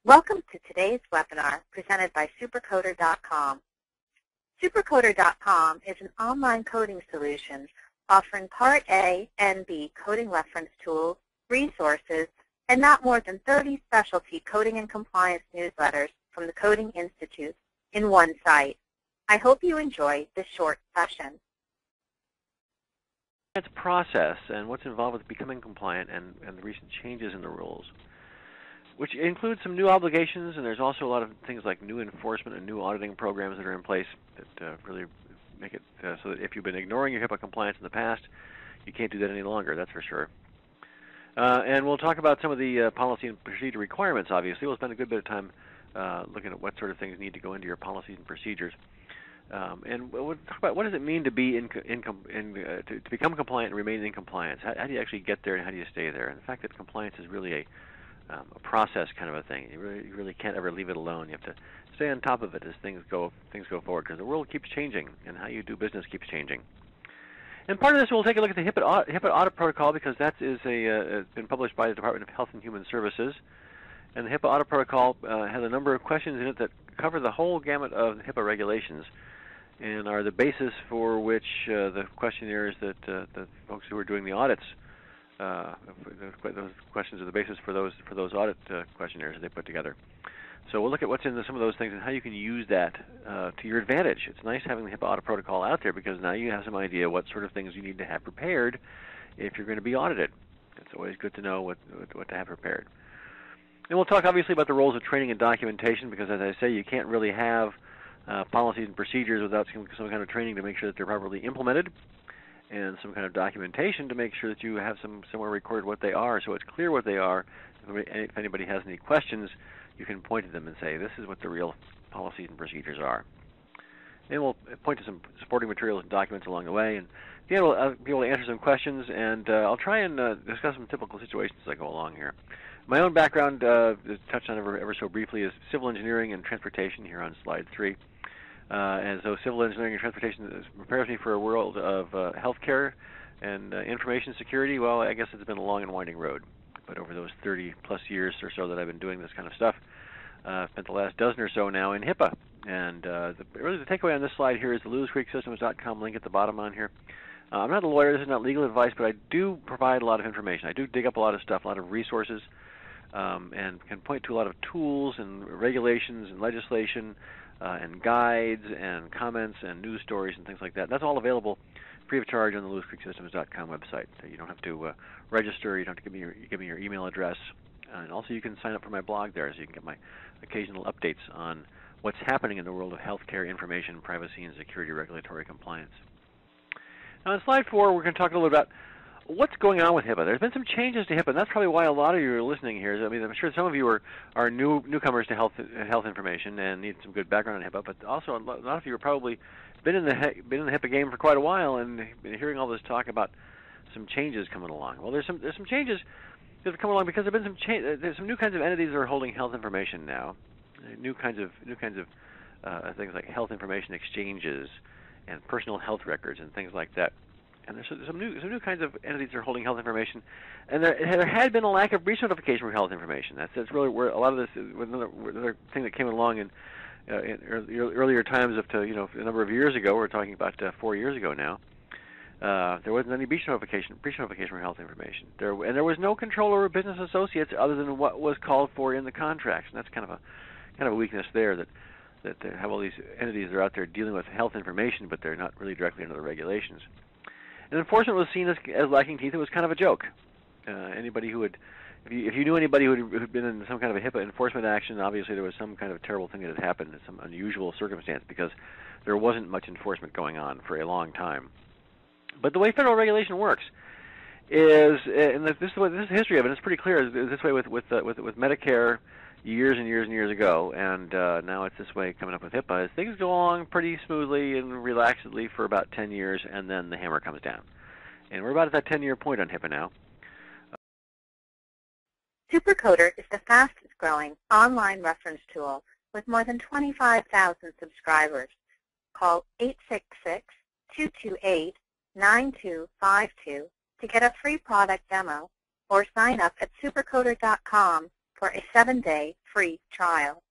Welcome to today's webinar presented by supercoder.com. Supercoder.com is an online coding solution offering Part A and B coding reference tools, resources, and not more than 30 specialty coding and compliance newsletters from the Coding Institute in one site. I hope you enjoy this short session. It's process and what's involved with becoming compliant and the recent changes in the rules, which includes some new obligations, and there's also a lot of things like new enforcement and new auditing programs that are in place that really make it so that if you've been ignoring your HIPAA compliance in the past, you can't do that any longer, that's for sure. And we'll talk about some of the policy and procedure requirements, obviously. We'll spend a good bit of time looking at what sort of things need to go into your policies and procedures. And we'll talk about what does it mean to be to become compliant and remain in compliance. How do you actually get there and how do you stay there? And the fact that compliance is really a process kind of a thing. You really can't ever leave it alone. You have to stay on top of it as things go forward, because the world keeps changing and how you do business keeps changing. And part of this, we'll take a look at the HIPAA audit protocol, because that is been published by the Department of Health and Human Services. And the HIPAA audit protocol has a number of questions in it that cover the whole gamut of the HIPAA regulations and are the basis for which the questionnaires that the folks who are doing the audits, those questions are the basis for those audit questionnaires that they put together. So we'll look at what's in some of those things and how you can use that to your advantage. It's nice having the HIPAA audit protocol out there, because now you have some idea what sort of things you need to have prepared if you're going to be audited. It's always good to know what to have prepared. And we'll talk obviously about the roles of training and documentation, because as I say, you can't really have policies and procedures without some kind of training to make sure that they're properly implemented, and some kind of documentation to make sure that you have somewhere recorded what they are, so it's clear what they are. If anybody has any questions, you can point to them and say, this is what the real policies and procedures are. And we'll point to some supporting materials and documents along the way, and be able to answer some questions, and I'll try and discuss some typical situations as I go along here. My own background, touched on ever so briefly, is civil engineering and transportation here on slide 3. And so civil engineering and transportation prepares me for a world of healthcare and information security. Well, I guess it's been a long and winding road. But over those 30-plus years or so that I've been doing this kind of stuff, I've spent the last dozen or so now in HIPAA. And really the takeaway on this slide here is the lewiscreeksystems.com link at the bottom on here. I'm not a lawyer. This is not legal advice, but I do provide a lot of information. I do dig up a lot of stuff, a lot of resources, and can point to a lot of tools and regulations and legislation and guides and comments and news stories and things like that. That's all available free of charge on the lewiscreeksystems.com website. So you don't have to register. You don't have to give me your email address. And also you can sign up for my blog there, so you can get my occasional updates on what's happening in the world of healthcare information, privacy, and security regulatory compliance. Now on slide 4, we're going to talk a little about what's going on with HIPAA. There's been some changes to HIPAA, and that's probably why a lot of you are listening here. I mean, I'm sure some of you are newcomers to health information and need some good background on HIPAA, but also a lot of you have probably been in the HIPAA game for quite a while and been hearing all this talk about some changes coming along. Well, there's some changes that have come along because there's some new kinds of entities that are holding health information now. New kinds of things like health information exchanges and personal health records and things like that. And there's some new kinds of entities that are holding health information, and there had been a lack of breach notification for health information. That's really where a lot of this another thing that came along in earlier times up to a number of years ago. We're talking about 4 years ago now. There wasn't any breach notification for health information. There was no control over business associates other than what was called for in the contracts, and that's kind of a weakness there, that they have all these entities that are out there dealing with health information, but they're not really directly under the regulations. And enforcement was seen as lacking teeth. It was kind of a joke. Anybody who would, if you knew anybody who had been in some kind of a HIPAA enforcement action, obviously there was some kind of terrible thing that had happened in some unusual circumstance, because there wasn't much enforcement going on for a long time. But the way federal regulation works is, and this is the history of it. It's pretty clear. It's this way with Medicare years and years and years ago, and now it's this way coming up with HIPAA. Things go along pretty smoothly and relaxedly for about 10 years, and then the hammer comes down. And we're about at that 10-year point on HIPAA now. Supercoder is the fastest-growing online reference tool with more than 25,000 subscribers. Call 866-228-9252 to get a free product demo, or sign up at supercoder.com for a 7-day free trial.